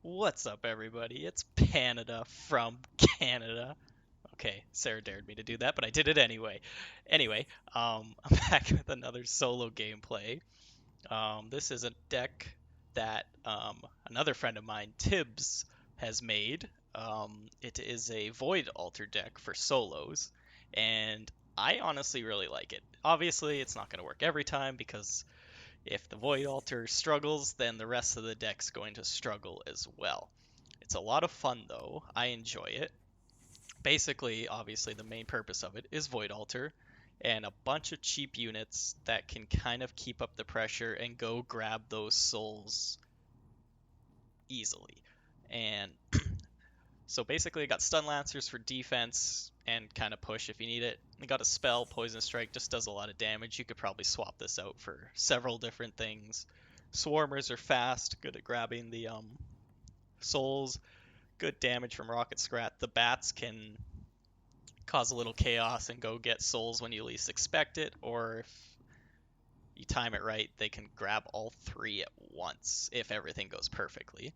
What's up, everybody? It's Canada from Canada. Okay, Sarah dared me to do that, but I did it anyway. Anyway, I'm back with another solo gameplay. This is a deck that another friend of mine, Tibbs, has made. It is a Void Altar deck for solos, and I honestly really like it. Obviously, it's not going to work every time because if the Void Altar struggles, then the rest of the deck's going to struggle as well. It's a lot of fun though. I enjoy it. Basically, obviously, the main purpose of it is Void Altar and a bunch of cheap units that can kind of keep up the pressure and go grab those souls easily. And so basically, I got Stun Lancers for defense and kind of push if you need it. I got a spell, Poison Strike, just does a lot of damage. You could probably swap this out for several different things. Swarmers are fast, good at grabbing the souls, good damage from Rocket Scrat. The bats can cause a little chaos and go get souls when you least expect it, or if you time it right, they can grab all three at once if everything goes perfectly.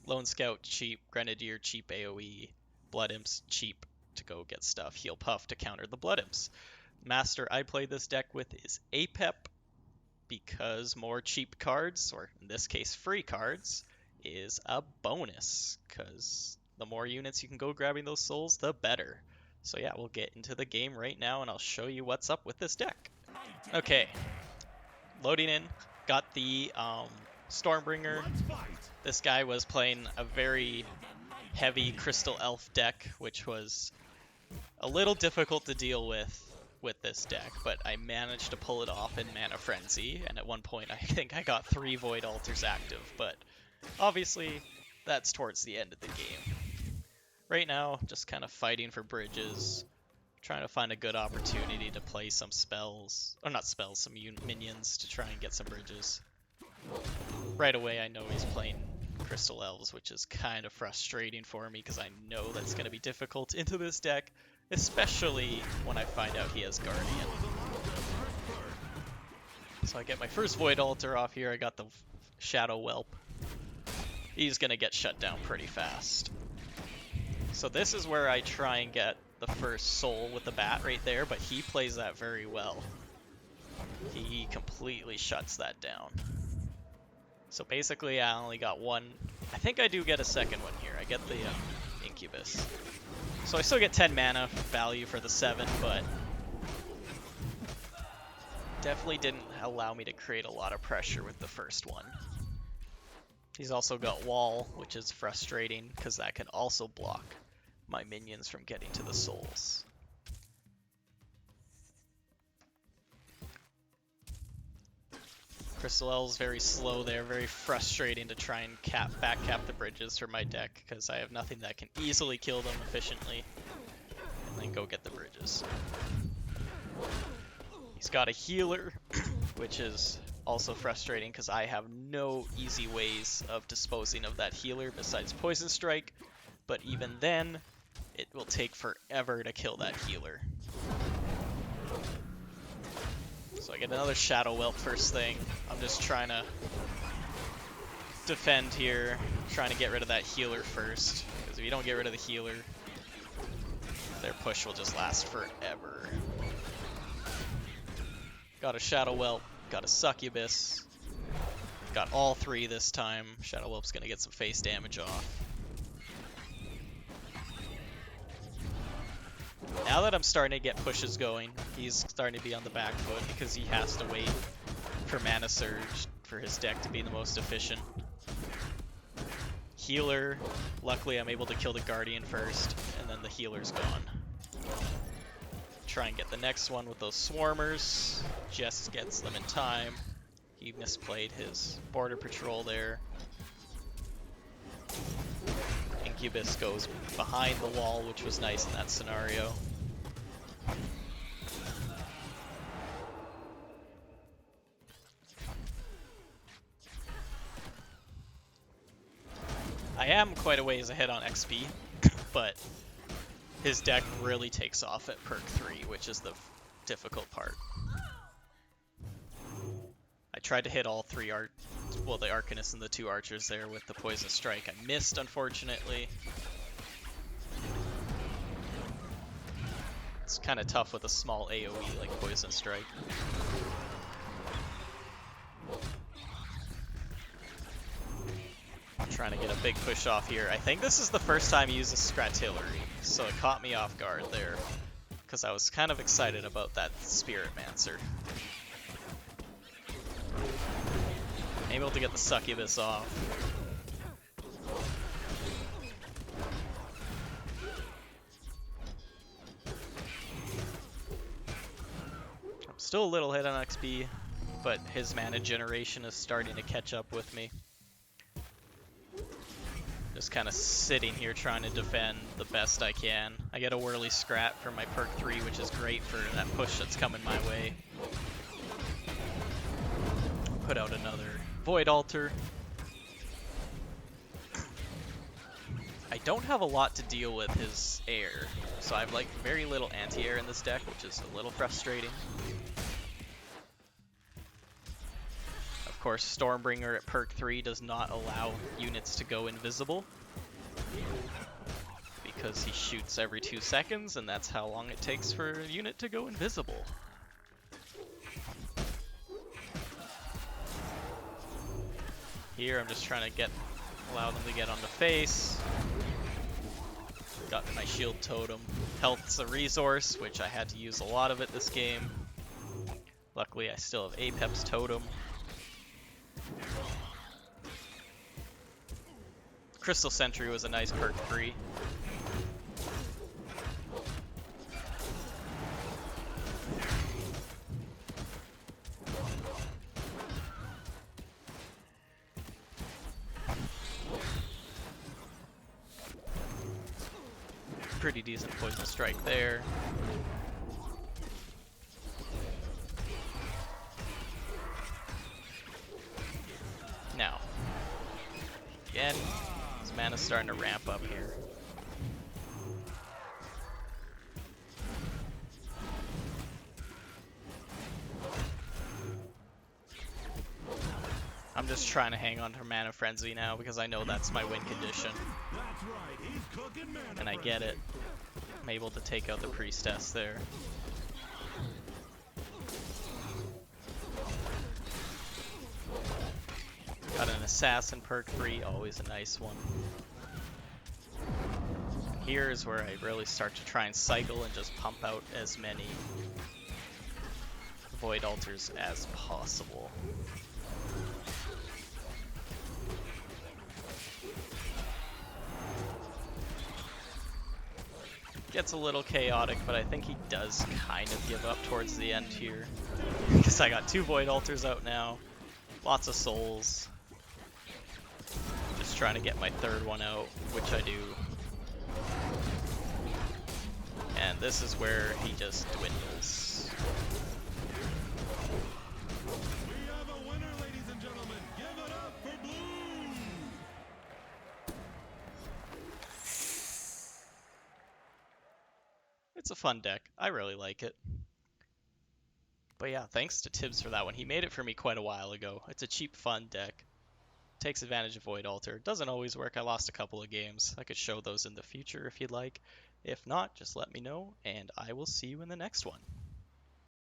Lone Scout, cheap. Grenadier, cheap AoE. Blood Imps, cheap to go get stuff. Heal Puff to counter the Blood Imps. Master I play this deck with is Apep because more cheap cards, or in this case free cards, is a bonus because the more units you can go grabbing those souls, the better. So yeah, we'll get into the game right now and I'll show you what's up with this deck. Okay, loading in, got the Stormbringer. This guy was playing a very heavy Crystal Elf deck, which was a little difficult to deal with this deck, but I managed to pull it off in Mana Frenzy, and at one point I think I got 3 Void Altars active, but obviously that's towards the end of the game. Right now, just kind of fighting for bridges, trying to find a good opportunity to play some spells, or not spells, some minions to try and get some bridges. Right away I know he's playing Crystal Elves, which is kind of frustrating for me because I know that's going to be difficult into this deck, especially when I find out he has Guardian. So I get my first Void Altar off here, I got the Shadow Whelp. He's going to get shut down pretty fast. So this is where I try and get the first soul with the bat right there, but he plays that very well. He completely shuts that down. So basically I only got one. I think I do get a second one here. I get the Incubus. So I still get 10 mana value for the 7, but definitely didn't allow me to create a lot of pressure with the first one. He's also got Wall, which is frustrating because that can also block my minions from getting to the souls. Crystal Elves very slow there, very frustrating to try and back cap the bridges for my deck because I have nothing that can easily kill them efficiently. And then go get the bridges. He's got a healer, which is also frustrating because I have no easy ways of disposing of that healer besides Poison Strike, but even then, it will take forever to kill that healer. So I get another Shadow Whelp first thing. I'm just trying to defend here, trying to get rid of that healer first, because if you don't get rid of the healer, their push will just last forever. Got a Shadow Whelp, got a Succubus, got all 3 this time. Shadow Whelp's gonna get some face damage off. Now that I'm starting to get pushes going, he's starting to be on the back foot because he has to wait for Mana Surge for his deck to be the most efficient. Healer, luckily I'm able to kill the Guardian first, and then the healer's gone. Try and get the next one with those Swarmers, just gets them in time. He misplayed his Border Patrol there. Incubus goes behind the wall, which was nice in that scenario. I am quite a ways ahead on XP, but his deck really takes off at perk 3, which is the difficult part. I tried to hit all 3 well, the Arcanist and the 2 archers there with the Poison Strike. I missed, unfortunately. It's kind of tough with a small AoE like Poison Strike. I'm trying to get a big push off here. I think this is the first time I use a Scratillery, so it caught me off guard there, because I was kind of excited about that Spirit Mancer. Able to get the Succubus off. I'm still a little hit on XP, but his mana generation is starting to catch up with me. Just kind of sitting here trying to defend the best I can. I get a Whirly Scrap for my perk 3, which is great for that push that's coming my way. Put out another Void Altar. I don't have a lot to deal with his air, so I have like very little anti-air in this deck, which is a little frustrating. Of course, Stormbringer at perk 3 does not allow units to go invisible, because he shoots every 2 seconds, and that's how long it takes for a unit to go invisible. Here, I'm just trying to allow them to get on the face. Got my shield totem. Health's a resource, which I had to use a lot of it this game. Luckily, I still have Apep's totem. Crystal Sentry was a nice perk 3. Pretty decent Poison Strike there. Now, again, his mana's starting to ramp up here. I'm just trying to hang on to Mana Frenzy now because I know that's my win condition. And I get it. I'm able to take out the Priestess there. Got an Assassin perk 3, always a nice one. And here's where I really start to try and cycle and just pump out as many Void Altars as possible. Gets a little chaotic, but I think he does kind of give up towards the end here. Because I got 2 Void Altars out now. Lots of souls. Just trying to get my 3rd one out, which I do. And this is where he just dwindles. We have a winner, ladies and gentlemen. Give it up for Blue! It's a fun deck. I really like it. But yeah, thanks to Tibbs for that one. He made it for me quite a while ago. It's a cheap, fun deck. Takes advantage of Void Altar. Doesn't always work. I lost a couple of games. I could show those in the future if you'd like. If not, just let me know, and I will see you in the next one.